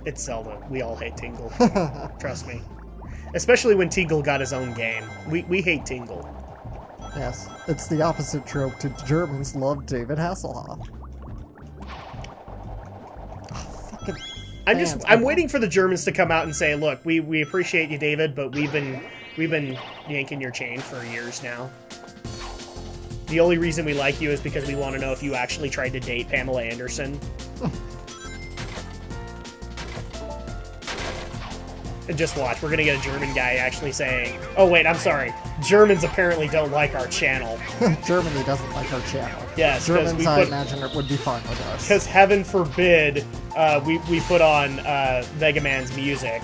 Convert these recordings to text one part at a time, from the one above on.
It's Zelda. We all hate Tingle. Trust me. Especially when Tingle got his own game. We hate Tingle. Yes, it's the opposite trope to Germans love David Hasselhoff. Oh, fucking I'm waiting for the Germans to come out and say, look, we appreciate you, David, but we've been yanking your chain for years now. The only reason we like you is because we want to know if you actually tried to date Pamela Anderson. And just watch, we're gonna get a German guy actually saying, oh wait, I'm sorry, Germans apparently don't like our channel. Germany doesn't like our channel. Yes, Germans, I imagine, it would be fine with us. Because heaven forbid, we put on Mega Man's music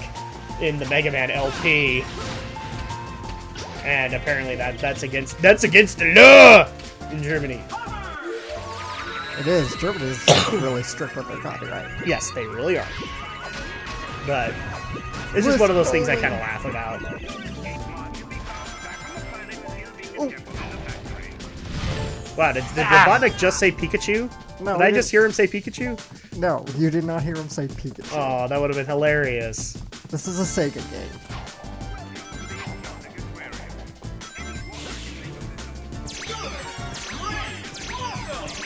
in the Mega Man LP, and apparently that's against the law in Germany. It is. Germany is really strict with their copyright. Yes, they really are. But it's just one of those things I kind of laugh about. Oh. Wow, did Robotnik just say Pikachu? No, did I just hear him say Pikachu? No, you did not hear him say Pikachu. Oh, that would have been hilarious. This is a Sega game.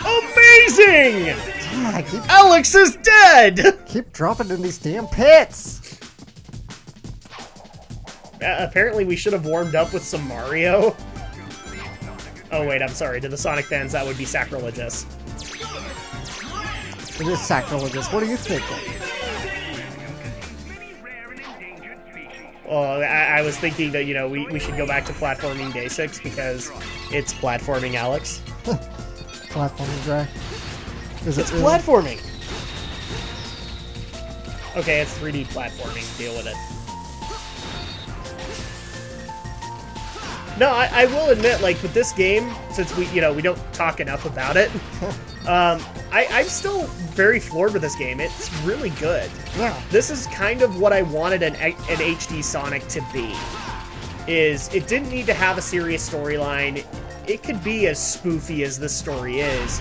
Amazing! Yeah, Alex is dead! Keep dropping in these damn pits! Apparently we should have warmed up with some Mario. Oh wait, I'm sorry. To the Sonic fans, that would be sacrilegious. It is sacrilegious. What are you thinking? Well, I was thinking that, you know, we should go back to platforming basics because it's platforming, Alex. Platforming, Drak? Is it's it really? Platforming! Okay, it's 3D platforming. Deal with it. No, I will admit, like, with this game, since we don't talk enough about it, I'm still very floored with this game. It's really good. Yeah. This is kind of what I wanted an HD Sonic to be. It didn't need to have a serious storyline. It could be as spoofy as this story is,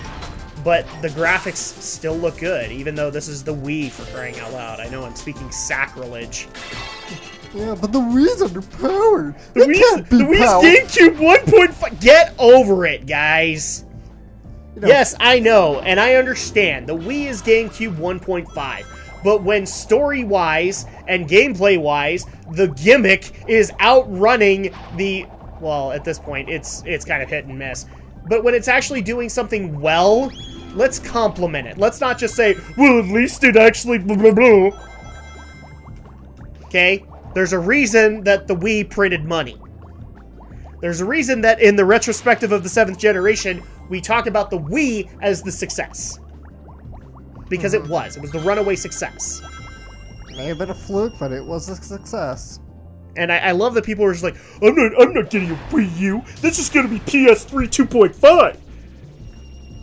but the graphics still look good, even though this is the Wii, for crying out loud. I know I'm speaking sacrilege. Yeah, but the Wii's underpowered. The Wii's GameCube 1.5. Get over it, guys. You know, yes, I know, and I understand. The Wii is GameCube 1.5. But when story-wise and gameplay-wise, the gimmick is outrunning the... Well, at this point, it's kind of hit and miss. But when it's actually doing something well, let's compliment it. Let's not just say, well, at least it actually blah, blah, blah. Okay? There's a reason that the Wii printed money. There's a reason that in the retrospective of the 7th generation, we talk about the Wii as the success. Because it was the runaway success. It may have been a fluke, but it was a success. And I love that people are just like, I'm not getting a Wii U. This is going to be PS3 2.5.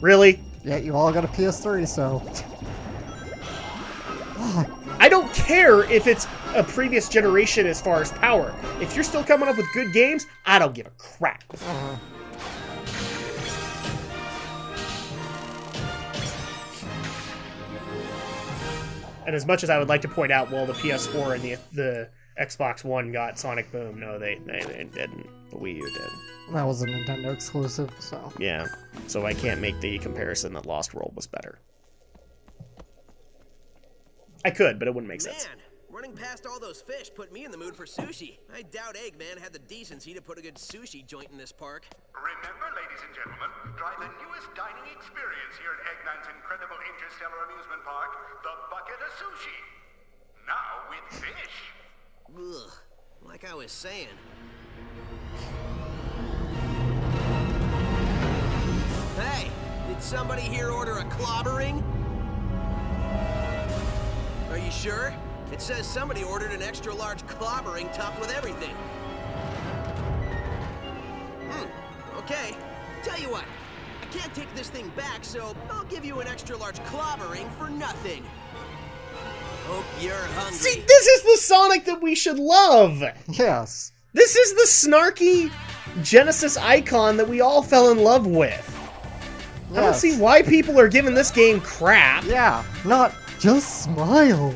Really? Yeah, you all got a PS3, so... I don't care if it's a previous generation as far as power. If you're still coming up with good games, I don't give a crap. And as much as I would like to point out, well, the PS4 and the Xbox One got Sonic Boom. No, they didn't. The Wii U did. That was a Nintendo exclusive, so... Yeah, so I can't make the comparison that Lost World was better. I could, but it wouldn't make sense. Man, running past all those fish put me in the mood for sushi. I doubt Eggman had the decency to put a good sushi joint in this park. Remember, ladies and gentlemen, try the newest dining experience here at Eggman's incredible interstellar amusement park, the bucket of sushi. Now with fish. Ugh, like I was saying. Hey, did somebody here order a clobbering? Are you sure? It says somebody ordered an extra large clobbering topped with everything. Okay. Tell you what, I can't take this thing back, so I'll give you an extra large clobbering for nothing. Hope you're hungry. See, this is the Sonic that we should love! Yes. This is the snarky Genesis icon that we all fell in love with. Yes. I don't see why people are giving this game crap. Yeah, not just smile.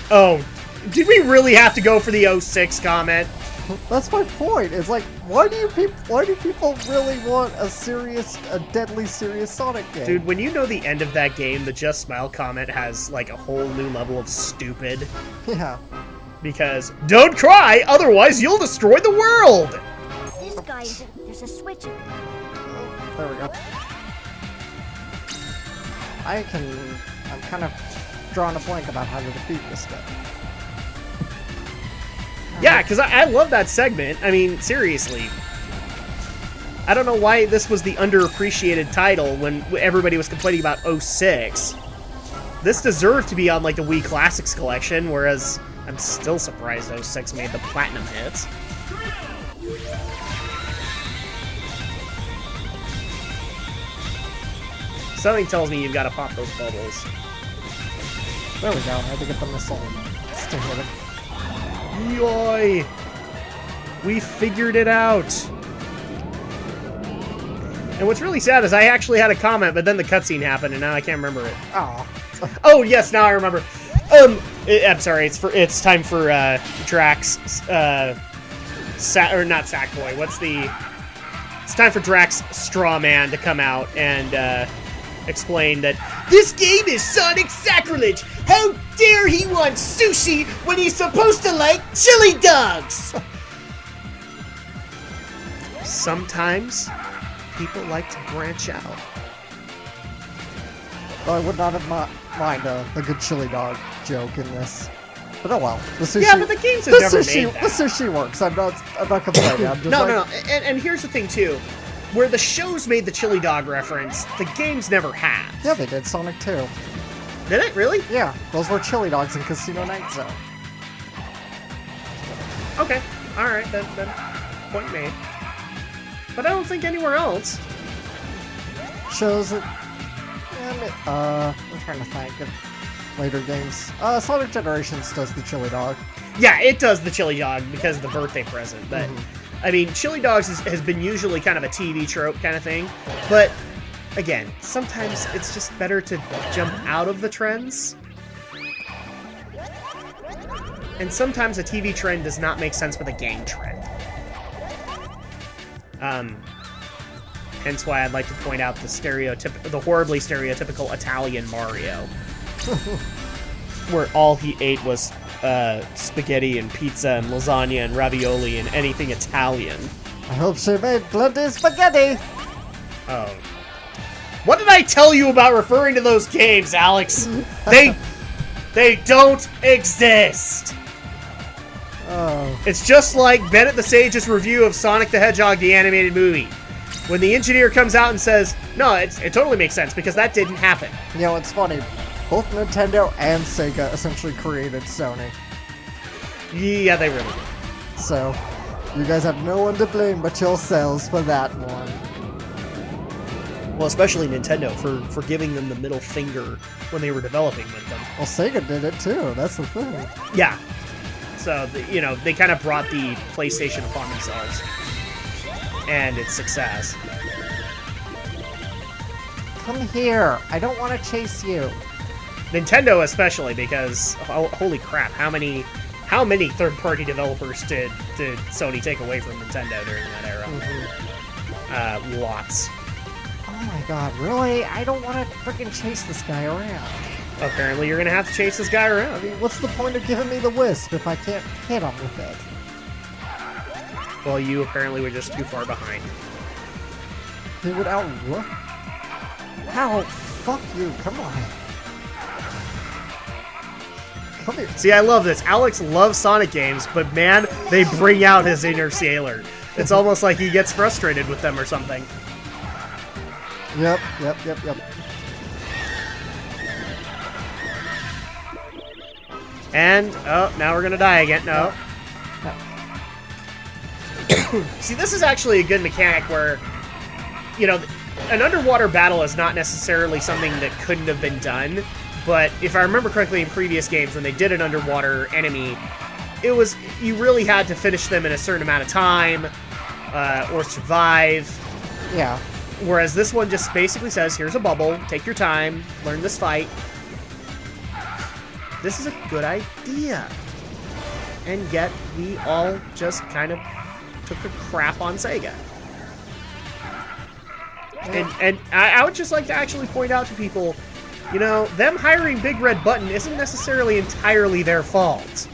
Oh, did we really have to go for the 06 comment? That's my point. It's like, why do people really want a deadly serious Sonic game? Dude, when you know the end of that game, the Just Smile comment has like a whole new level of stupid. Yeah. Because don't cry, otherwise you'll destroy the world. This guy isn't. There's a switch. There we go. I'm kind of drawing a blank about how to defeat this guy. Yeah, because I love that segment. I mean, seriously. I don't know why this was the underappreciated title when everybody was complaining about 06. This deserved to be on, like, the Wii Classics collection, whereas I'm still surprised 06 made the platinum hits. Something tells me you've got to pop those bubbles. There we go. I had to get the missile stick with it. Yoy! We figured it out! And what's really sad is I actually had a comment, but then the cutscene happened, and now I can't remember it. Oh. Oh, yes, now I remember. I'm sorry, it's time for, Drak's, or not Sackboy, it's time for Drak's Straw Man to come out and, explain that this game is Sonic sacrilege! How dare he want sushi when he's supposed to like chili dogs! Sometimes, people like to branch out. Well, I would not have mind a good chili dog joke in this. But oh well. The sushi, Yeah, but the games have never made that. The sushi works. I'm not complaining. I'm just No. And here's the thing, too. Where the shows made the chili dog reference, the games never have. Yeah, they did. Sonic 2. Did it? Really? Yeah, those were chili dogs in Casino Night Zone. Okay. Alright, then point made. But I don't think anywhere else. Shows it. I'm trying to think of later games. Sonic Generations does the chili dog. Yeah, it does the chili dog because of the birthday present, but... I mean, chili dogs has been usually kind of a TV trope kind of thing, but again, sometimes it's just better to jump out of the trends. And sometimes a TV trend does not make sense with a game trend. Hence why I'd like to point out the horribly stereotypical Italian Mario, where all he ate was spaghetti and pizza and lasagna and ravioli and anything Italian. I hope she made plenty spaghetti! Oh. What did I tell you about referring to those games, Alex? They don't exist! Oh. It's just like Bennett the Sage's review of Sonic the Hedgehog, the animated movie. When the engineer comes out and says, no, it totally makes sense because that didn't happen. You know, it's funny. Both Nintendo and Sega essentially created Sony. Yeah, they really did. So, you guys have no one to blame but yourselves for that one. Well, especially Nintendo for giving them the middle finger when they were developing with them. Well, Sega did it too, that's the thing. Yeah. So, they kind of brought the PlayStation upon themselves. And its success. Come here, I don't want to chase you. Nintendo especially, because holy crap, how many third-party developers did Sony take away from Nintendo during that era? Lots. Oh my god, really? I don't want to freaking chase this guy around. Apparently you're gonna have to chase this guy around. I mean, what's the point of giving me the wisp if I can't hit him with it? Well, you apparently were just too far behind. He would outrun. How? Fuck you, come on. Come here. See, I love this. Alex loves Sonic games, but man, they bring out his inner sailor. It's almost like he gets frustrated with them or something. Yep. And, oh, now we're gonna die again. No. See, this is actually a good mechanic where, an underwater battle is not necessarily something that couldn't have been done, but if I remember correctly in previous games, when they did an underwater enemy, you really had to finish them in a certain amount of time, or survive. Yeah. Whereas this one just basically says, here's a bubble, take your time, learn this fight. this is a good idea. And yet, we all just kind of took a crap on Sega. And I would just like to actually point out to people, you know, them hiring Big Red Button isn't necessarily entirely their fault.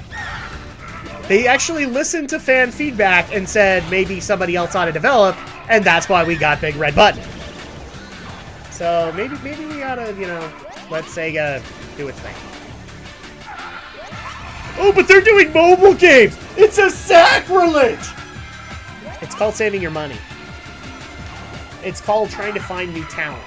They actually listened to fan feedback and said maybe somebody else ought to develop, and that's why we got Big Red Button. So maybe we oughta, you know, let Sega do its thing. Oh, but they're doing mobile games! It's a sacrilege! It's called saving your money. It's called trying to find new talent.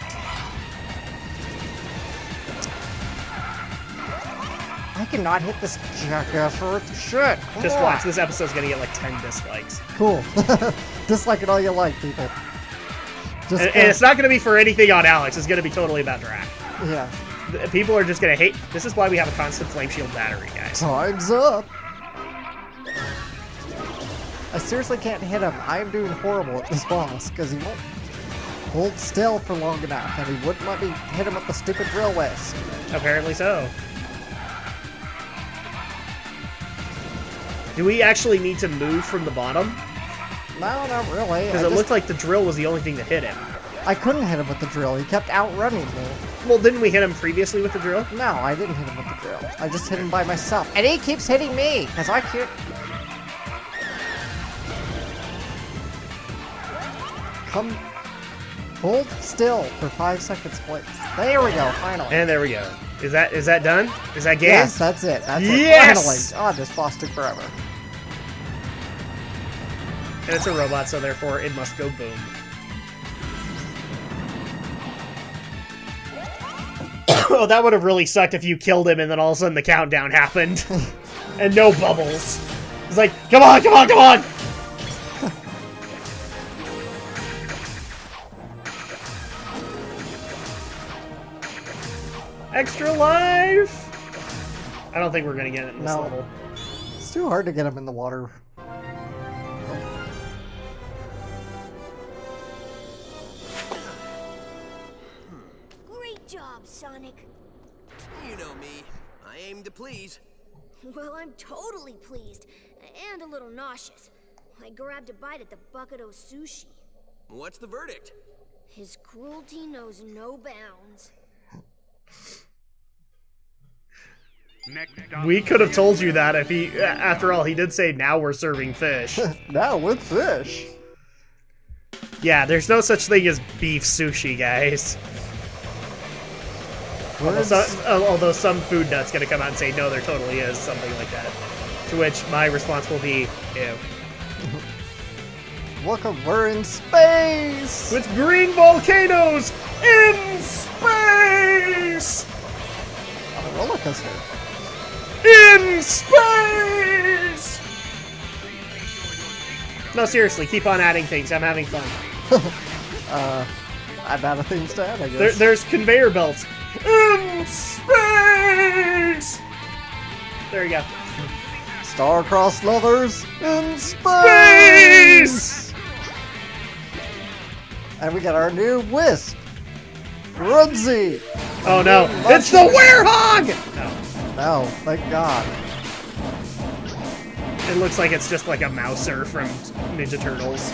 I cannot hit this jackass worth shit. Just watch. This episode's gonna get like 10 dislikes. Cool. Dislike it all you like, people. Just And it's not gonna be for anything on Alex. It's gonna be totally about Drak. Yeah. People are just gonna hate. This is why we have a constant flame shield battery, guys. Time's up. I seriously can't hit him. I am doing horrible at this boss because he won't hold still for long enough, and he wouldn't let me hit him with the stupid drill wisp. Apparently so. Do we actually need to move from the bottom? No, not really. Because it looked like the drill was the only thing that hit him. I couldn't hit him with the drill. He kept outrunning me. Well, didn't we hit him previously with the drill? No, I didn't hit him with the drill. I just hit him by myself. And he keeps hitting me, because I can't... Come... Hold still for 5 seconds, please. There we go, finally. And there we go. Is that done? Is that game? Yes, that's it. That's Yes! it. Finally. Oh, this boss took forever. And it's a robot, so therefore it must go boom. Oh, that would have really sucked if you killed him and then all of a sudden the countdown happened. And no bubbles. It's like, come on, come on, come on! Extra life! I don't think we're gonna get it in this level. It's too hard to get him in the water. Great job, Sonic. You know me. I aim to please. Well, I'm totally pleased. And a little nauseous. I grabbed a bite at the bucket of sushi. What's the verdict? His cruelty knows no bounds. We could have told you that if he... After all, he did say, now we're serving fish. Now with fish. Yeah, there's no such thing as beef sushi, guys. Although some food nut's gonna come out and say, no, there totally is something like that. To which my response will be, ew. Look, we're in space! With green volcanoes in space! On a roller coaster. In space! No, seriously, keep on adding things. I'm having fun. I'm out of things to add, I guess. There's conveyor belts. In space! There you go. Star-crossed lovers in space! Space! And we got our new Wisp. Grunzy! Oh no, it's the werehog! No. No, thank God. It looks like it's just like a mouser from Ninja Turtles.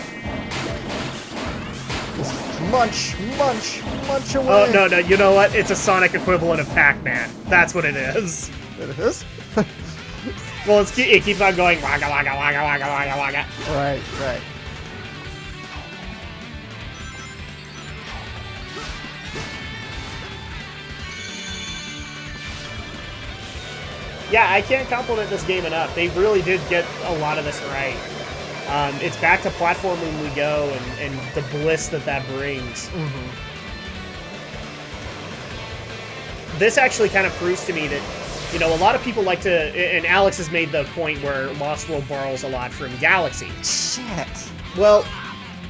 Just munch, munch, munch away. Oh, no, no, you know what? It's a Sonic equivalent of Pac-Man. That's what it is. It is? Well, it keeps on going wagga wagga wagga wagga wagga wagga. Right, right. Yeah, I can't compliment this game enough. They really did get a lot of this right. It's back to platforming we go, and the bliss that brings. Mm-hmm. This actually kind of proves to me that, you know, a lot of people like to, and Alex has made the point where Lost World borrows a lot from Galaxy. Shit. Well,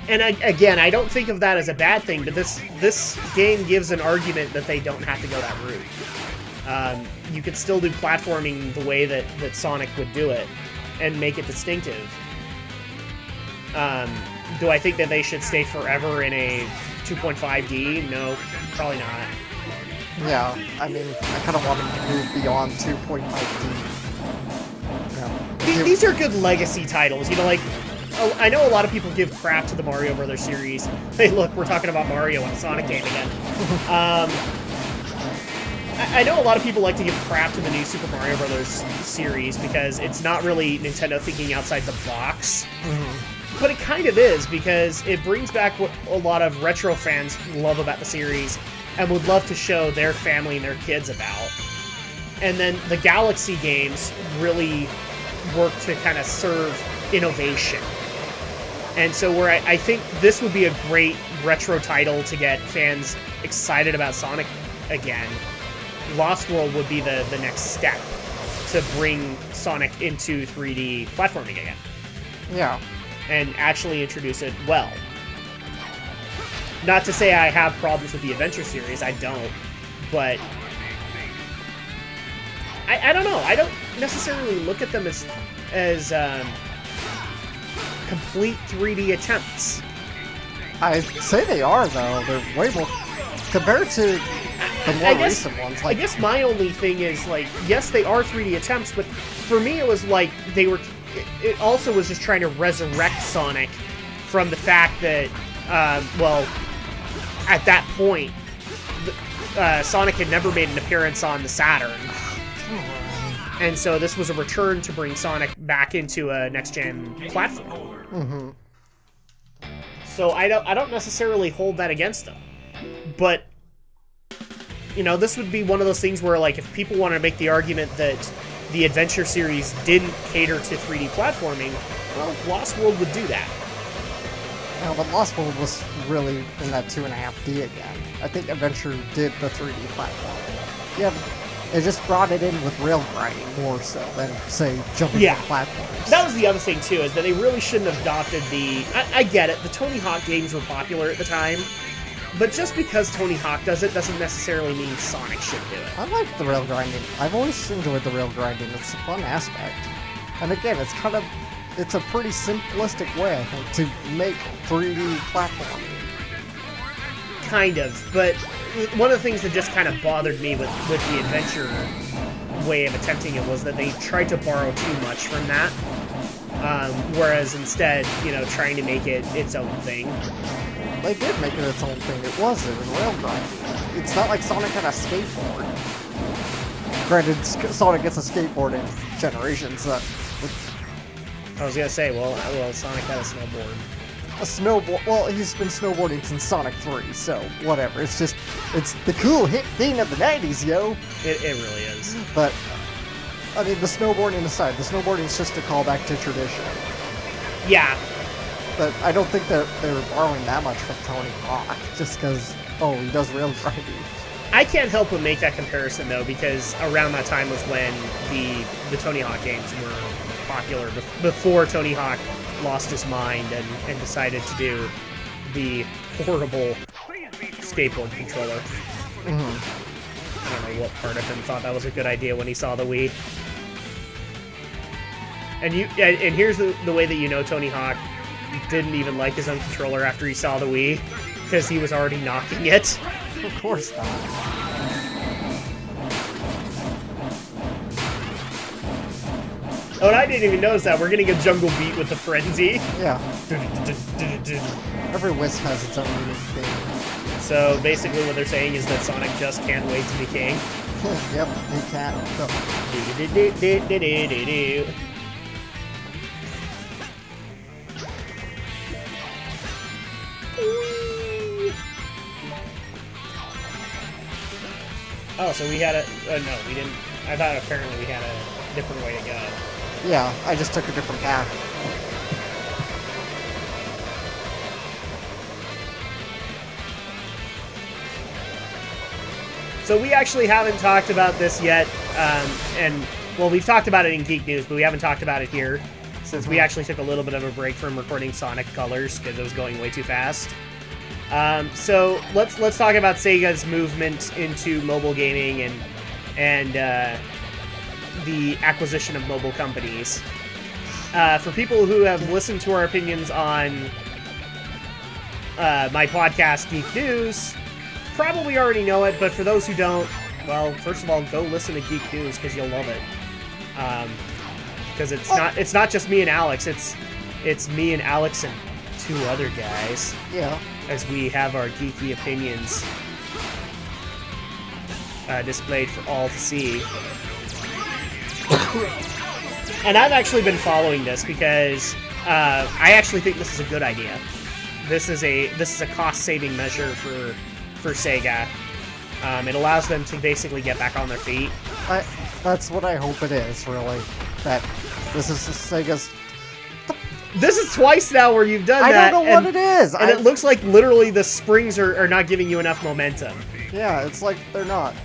and again, I don't think of that as a bad thing, but this game gives an argument that they don't have to go that route. You could still do platforming the way that Sonic would do it, and make it distinctive. Do I think that they should stay forever in a 2.5D? No, probably not. Yeah, I mean, I kind of want him to move beyond 2.5D. Yeah. These are good legacy titles, you know, like, I know a lot of people give crap to the Mario Brothers series. Hey, look, we're talking about Mario and Sonic game again. I know a lot of people like to give crap to the new Super Mario Brothers series because it's not really Nintendo thinking outside the box. Mm-hmm. But it kind of is, because it brings back what a lot of retro fans love about the series and would love to show their family and their kids about. And then the Galaxy games really work to kind of serve innovation. And so where I think this would be a great retro title to get fans excited about Sonic again, Lost World would be the next step to bring Sonic into 3D platforming again. Yeah. And actually introduce it well. Not to say I have problems with the Adventure series, I don't. But I don't know. I don't necessarily look at them as complete 3D attempts. I say they are, though. They're way more compared to the more recent ones. Like, I guess my only thing is, like, yes, they are 3D attempts, but for me it was like they were. It also was just trying to resurrect Sonic from the fact that, well, at that point, Sonic had never made an appearance on the Saturn. And so this was a return to bring Sonic back into a next-gen platform. Mm-hmm. So I don't necessarily hold that against them. But, you know, this would be one of those things where, like, if people want to make the argument that the Adventure series didn't cater to 3D platforming, well, Lost World would do that. No, but Lost World was really in that 2.5D again. I think Adventure did the 3D platform. Yeah, it just brought it in with rail grinding more so than, say, jumping on platforms. That was the other thing, too, is that they really shouldn't have adopted the... I get it, the Tony Hawk games were popular at the time, but just because Tony Hawk does it doesn't necessarily mean Sonic should do it. I like the rail grinding. I've always enjoyed the rail grinding. It's a fun aspect. And again, it's a pretty simplistic way, I think, to make 3D platforming. Kind of, but one of the things that just kind of bothered me with the Adventure way of attempting it was that they tried to borrow too much from that, whereas instead, you know, trying to make it its own thing. They did make it its own thing. It was rail grinding. It's not like Sonic had a skateboard. Granted, Sonic gets a skateboard in Generations. I was gonna say, well, Sonic had a snowboard. A snowboard? Well, he's been snowboarding since Sonic 3, so whatever. It's the cool hit thing of the 90s, yo! It really is. But, I mean, the snowboarding aside, the snowboarding is just a callback to tradition. Yeah. But I don't think that they're borrowing that much from Tony Hawk, just because, he does rail grinding. I can't help but make that comparison, though, because around that time was when the Tony Hawk games were popular, before Tony Hawk lost his mind and decided to do the horrible skateboard controller. Mm-hmm. I don't know what part of him thought that was a good idea when he saw the Wii. And here's the way that you know Tony Hawk didn't even like his own controller after he saw the Wii, because he was already knocking it. Of course not. Oh, and I didn't even notice that. We're getting a jungle beat with the frenzy. Yeah. Every wisp has its own unique theme. So basically what they're saying is that Sonic just can't wait to be king. Yep, he can't. Oh, so we had a... no, we didn't... I thought apparently we had a different way to go. Yeah, I just took a different path. So we actually haven't talked about this yet, well, we've talked about it in Geek News, but we haven't talked about it here, since we actually took a little bit of a break from recording Sonic Colors, because it was going way too fast. So let's talk about Sega's movement into mobile gaming and the acquisition of mobile companies. For people who have listened to our opinions on my podcast, Geek News, probably already know it, but for those who don't, well, first of all, go listen to Geek News because you'll love it. Because it's not just me and Alex. It's me and Alex and 2 other guys. Yeah. As we have our geeky opinions displayed for all to see. And I've actually been following this because I actually think this is a good idea. This is a cost-saving measure for Sega. It allows them to basically get back on their feet. That's what I hope it is, really. That this is Sega's... This is twice now where you've done that. I don't know what it is. And it looks like literally the springs are not giving you enough momentum. Yeah, it's like they're not.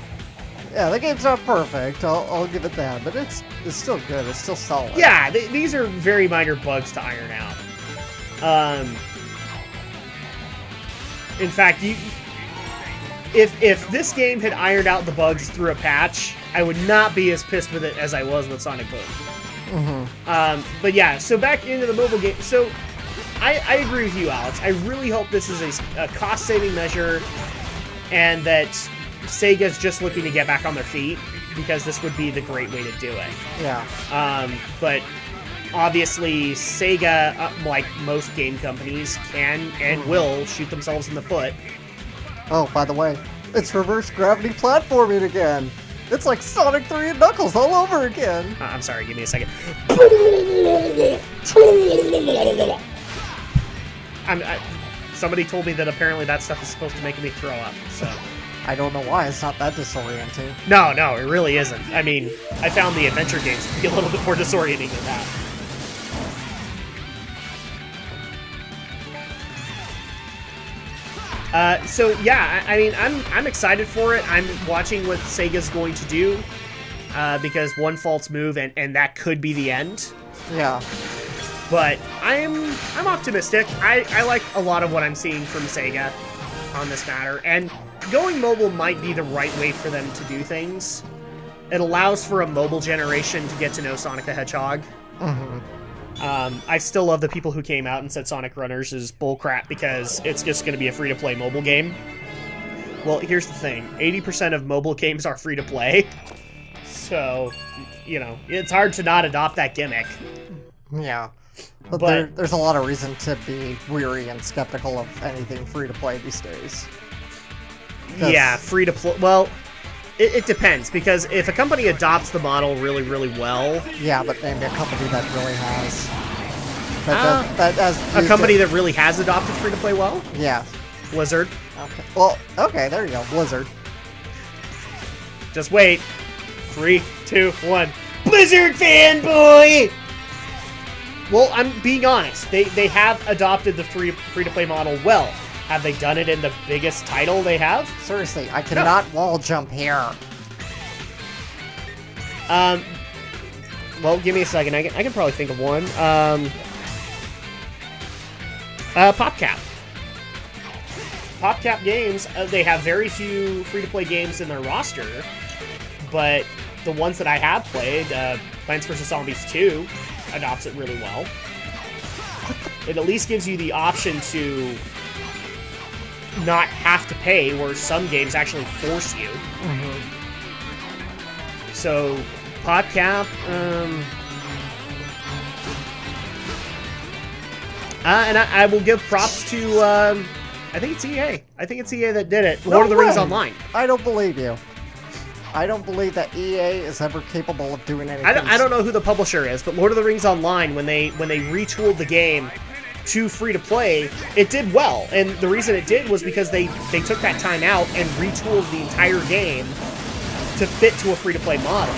Yeah, the game's not perfect. I'll give it that, but it's still good. It's still solid. Yeah, these are very minor bugs to iron out. In fact, if this game had ironed out the bugs through a patch, I would not be as pissed with it as I was with Sonic Boom. Mm-hmm. But yeah, so back into the mobile game. So I agree with you, Alex. I really hope this is a cost-saving measure and that Sega's just looking to get back on their feet because this would be the great way to do it. Yeah. But obviously, Sega, like most game companies, can and will shoot themselves in the foot. Oh, by the way, it's reverse gravity platforming again. It's like Sonic 3 and Knuckles all over again. I'm sorry, give me a second. Somebody told me that apparently that stuff is supposed to make me throw up, so... I don't know why, it's not that disorienting. No, it really isn't. I mean, I found the adventure games to be a little bit more disorienting than that. So yeah, I mean, I'm excited for it. I'm watching what Sega's going to do, because one false move and that could be the end. Yeah. But I'm optimistic. I like a lot of what I'm seeing from Sega on this matter, and going mobile might be the right way for them to do things. It allows for a mobile generation to get to know Sonic the Hedgehog. Mm-hmm. I still love the people who came out and said Sonic Runners is bullcrap because it's just going to be a free-to-play mobile game. Well, here's the thing. 80% of mobile games are free-to-play. So, you know, it's hard to not adopt that gimmick. Yeah. But there's a lot of reason to be weary and skeptical of anything free-to-play these days. Yeah, free-to-play... Well... It depends, because if a company adopts the model really, really well... Yeah, but maybe a company that really has... That has a company that really has adopted free-to-play well? Yeah. Blizzard. Okay. Well, okay, there you go. Blizzard. Just wait. 3, 2, 1. Blizzard fanboy! Well, I'm being honest. They have adopted the free-to-play model well. Have they done it in the biggest title they have? Seriously, I cannot wall jump here. Well, give me a second. I can probably think of one. PopCap. PopCap Games, they have very few free-to-play games in their roster, but the ones that I have played, Plants vs. Zombies 2, adopts it really well. It at least gives you the option to not have to pay, where some games actually force you. Mm-hmm. So, PopCap, and I will give props to, I think it's EA. I think it's EA that did it. Lord of the Rings Online. I don't believe you. I don't believe that EA is ever capable of doing anything. I don't know who the publisher is, but Lord of the Rings Online, when they retooled the game to free-to-play, it did well. And the reason it did was because they took that time out and retooled the entire game to fit to a free-to-play model.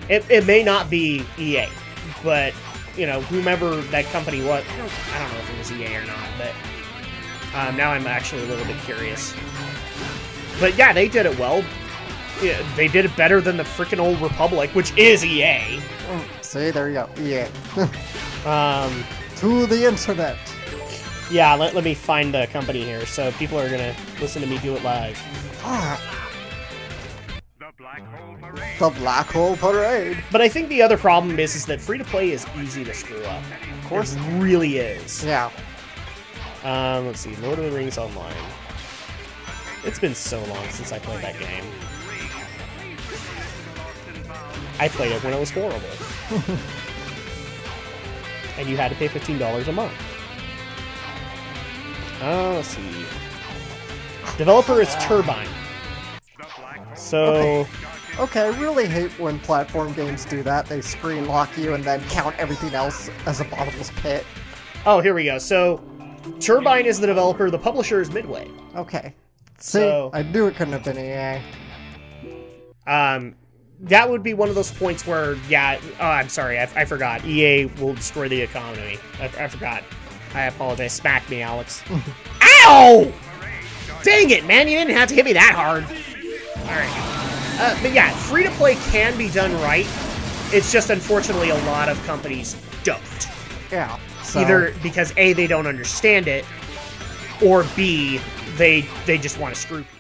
It may not be EA, but, you know, whomever that company was, I don't know if it was EA or not, but now I'm actually a little bit curious. But yeah, they did it well. Yeah, they did it better than the frickin' Old Republic, which is EA. See, there you go, EA. To the internet. Yeah, let me find the company here, so people are gonna listen to me do it live. The Black Hole Parade. The Black Hole Parade. But I think the other problem is that free-to-play is easy to screw up. Of course. It really is. Yeah. Let's see, Lord of the Rings Online. It's been so long since I played that game. I played it when it was horrible. And you had to pay $15 a month. Let's see. Developer is Turbine. So... Okay, I really hate when platform games do that. They screen lock you and then count everything else as a bottomless pit. Oh, here we go. So, Turbine is the developer, the publisher is Midway. Okay. See, So- I knew it couldn't have been EA. That would be one of those points where, yeah, I'm sorry, I forgot. EA will destroy the economy. I forgot. I apologize. Smack me, Alex. Ow! Dang it, man, you didn't have to hit me that hard. Alright. But yeah, free-to-play can be done right. It's just, unfortunately, a lot of companies don't. Yeah. So, Either because A, they don't understand it, or B, they just want to screw people.